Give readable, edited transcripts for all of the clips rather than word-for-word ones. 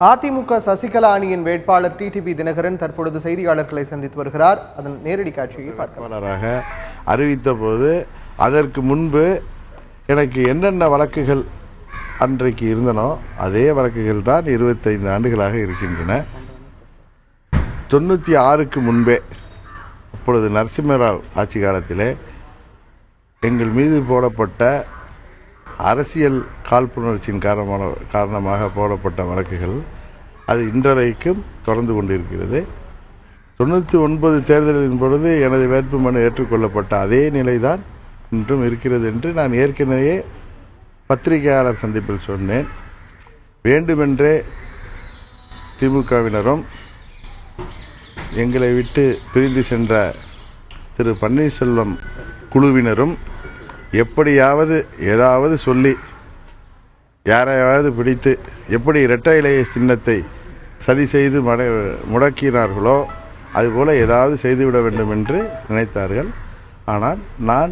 அதிமுக சசிகலா அணியின் வேட்பாளர் டிடிவி தினகரன் தற்பொழுது செய்தியாளர்களை சந்தித்து வருகிறார். அதன் நேரடி காட்சியை வேட்பாளராக அறிவித்த போது அதற்கு முன்பு எனக்கு என்னென்ன வழக்குகள் அன்றைக்கு இருந்தனோ அதே வழக்குகள் தான் 25 ஆண்டுகளாக இருக்கின்றன. 96க்கு முன்பே அப்பொழுது நரசிம்மராவ் ஆட்சி காலத்திலே எங்கள் மீது போடப்பட்ட அரசியல் காழ்ப்புணர்ச்சியின் காரணமாக போடப்பட்ட வழக்குகள் அது இன்றைக்கும் தொடர்ந்து கொண்டிருக்கிறது. 99 தேர்தலின் பொழுது எனது வேட்புமனு ஏற்றுக்கொள்ளப்பட்ட அதே நிலைதான் இன்றும் இருக்கிறது என்று நான் ஏற்கனவே பத்திரிகையாளர் சந்திப்பில் சொன்னேன். வேண்டுமென்றே திமுகவினரும் எங்களை விட்டு பிரிந்து சென்ற திரு பன்னீர்செல்வம் குழுவினரும் எப்படியாவது ஏதாவது சொல்லி யாரையாவது பிடித்து எப்படி இரட்டை இலை சின்னத்தை சதி செய்து முடக்கினார்களோ அதுபோல ஏதாவது செய்துவிட வேண்டும் என்று நினைத்தார்கள். ஆனால் நான்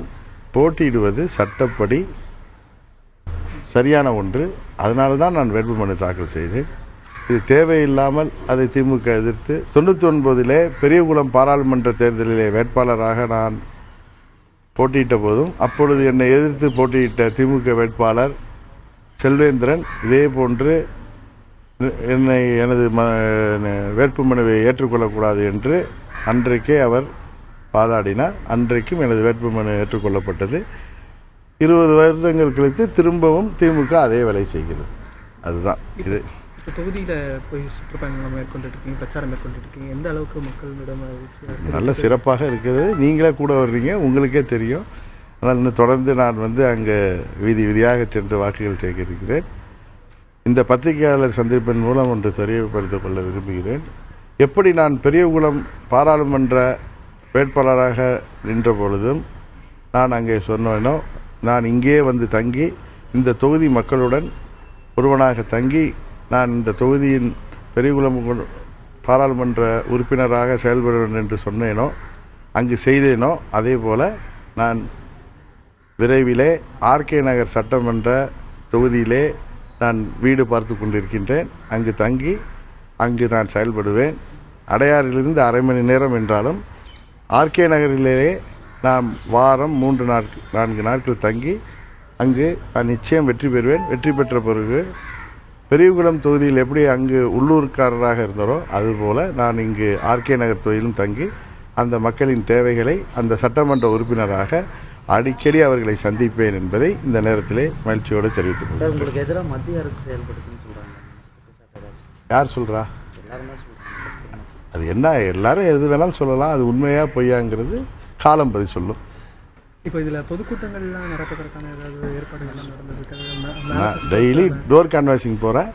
போட்டியிடுவது சட்டப்படி சரியான ஒன்று. அதனால தான் நான் வேட்புமனு தாக்கல் செய்தேன். இது தேவையில்லாமல் அதை திமுக எதிர்த்து 99 பெரியகுளம் பாராளுமன்ற தேர்தலிலே வேட்பாளராக நான் போட்டியிட்ட போதும் அப்பொழுது என்னை எதிர்த்து போட்டியிட்ட திமுக வேட்பாளர் செல்வேந்திரன் இதே போன்று என்னை எனது வேட்புமனுவை ஏற்றுக்கொள்ளக்கூடாது என்று அன்றைக்கே அவர் வாதாடினார். அன்றைக்கும் எனது வேட்புமனு ஏற்றுக்கொள்ளப்பட்டது. 20 வருடங்கள் கழித்து திரும்பவும் திமுக அதே வேலை செய்கிறது. அதுதான் இது. தொகுதியில் போய் சுற்றுப்பயணம் மேற்கொண்டுருக்கீங்க, பிரச்சாரம் மேற்கொண்டுருக்கீங்க, எந்த அளவுக்கு மக்களிடம் நல்ல சிறப்பாக இருக்குது. நீங்களே கூட வர்றீங்க, உங்களுக்கே தெரியும். ஆனால் இன்னும் தொடர்ந்து நான் அங்கே வீதியாக சென்று வாக்குகள் சேகரிக்கிறேன். இந்த பத்திரிகையாளர் சந்திப்பின் மூலம் ஒன்று தெரியப்படுத்திக் கொள்ள விரும்புகிறேன். எப்படி நான் பெரியகுளம் பாராளுமன்ற வேட்பாளராக நின்ற பொழுதும் நான் அங்கே சொன்னேனோ, நான் இங்கே தங்கி இந்த தொகுதி மக்களுடன் ஒருவனாக தங்கி நான் இந்த தொகுதியின் பெரியகுளம் பாராளுமன்ற உறுப்பினராக செயல்படுவேன் என்று சொன்னேனோ அங்கு செய்தேனோ அதே போல் நான் விரைவிலே ஆர்கே நகர் சட்டமன்ற தொகுதியிலே நான் வீடு பார்த்து கொண்டிருக்கின்றேன். அங்கு தங்கி அங்கு நான் செயல்படுவேன். அடையாறிலிருந்து அரை மணி நேரம் என்றாலும் ஆர்கே நகரிலேயே நான் வாரம் 3-4 நாட்கள் தங்கி அங்கு நான் நிச்சயம் வெற்றி பெறுவேன். வெற்றி பெற்ற பிறகு பெரியகுளம் தொகுதியில் எப்படி அங்கு உள்ளூர்காரராக இருந்தாரோ அதுபோல் நான் இங்கு ஆர்கே நகர் தொகுதியிலும் தங்கி அந்த மக்களின் தேவைகளை அந்த சட்டமன்ற உறுப்பினராக அடிக்கடி அவர்களை சந்திப்பேன் என்பதை இந்த நேரத்திலே மகிழ்ச்சியோடு தெரிவித்துக் சார், உங்களுக்கு எதிராக மத்திய அரசு செயல்படுத்துன்னு சொல்கிறாங்க. யார் சொல்கிறா? அது என்ன, எல்லாரும் எது வேணாலும் சொல்லலாம். அது உண்மையாக பொய்யாங்கிறது காலம் பதில் சொல்லும். இப்போ இதில் பொதுக்கூட்டங்கள்லாம் நடப்பதற்கான ஏதாவது ஏற்பாடுகள்லாம் நடந்தது? நான் டெய்லி டோர் கேன்வாசிங் போகிறேன்.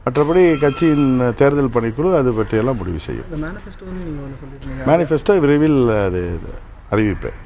மற்றபடி கட்சியின் தேர்தல் பணிக்குழு அது பற்றியெல்லாம் முடிவு செய்யும். மேனிஃபெஸ்டோ நீங்கள் ஒன்று சொல்லியிருக்கீங்க. மேனிஃபெஸ்டோ விரைவில் அது அறிவிப்பேன்.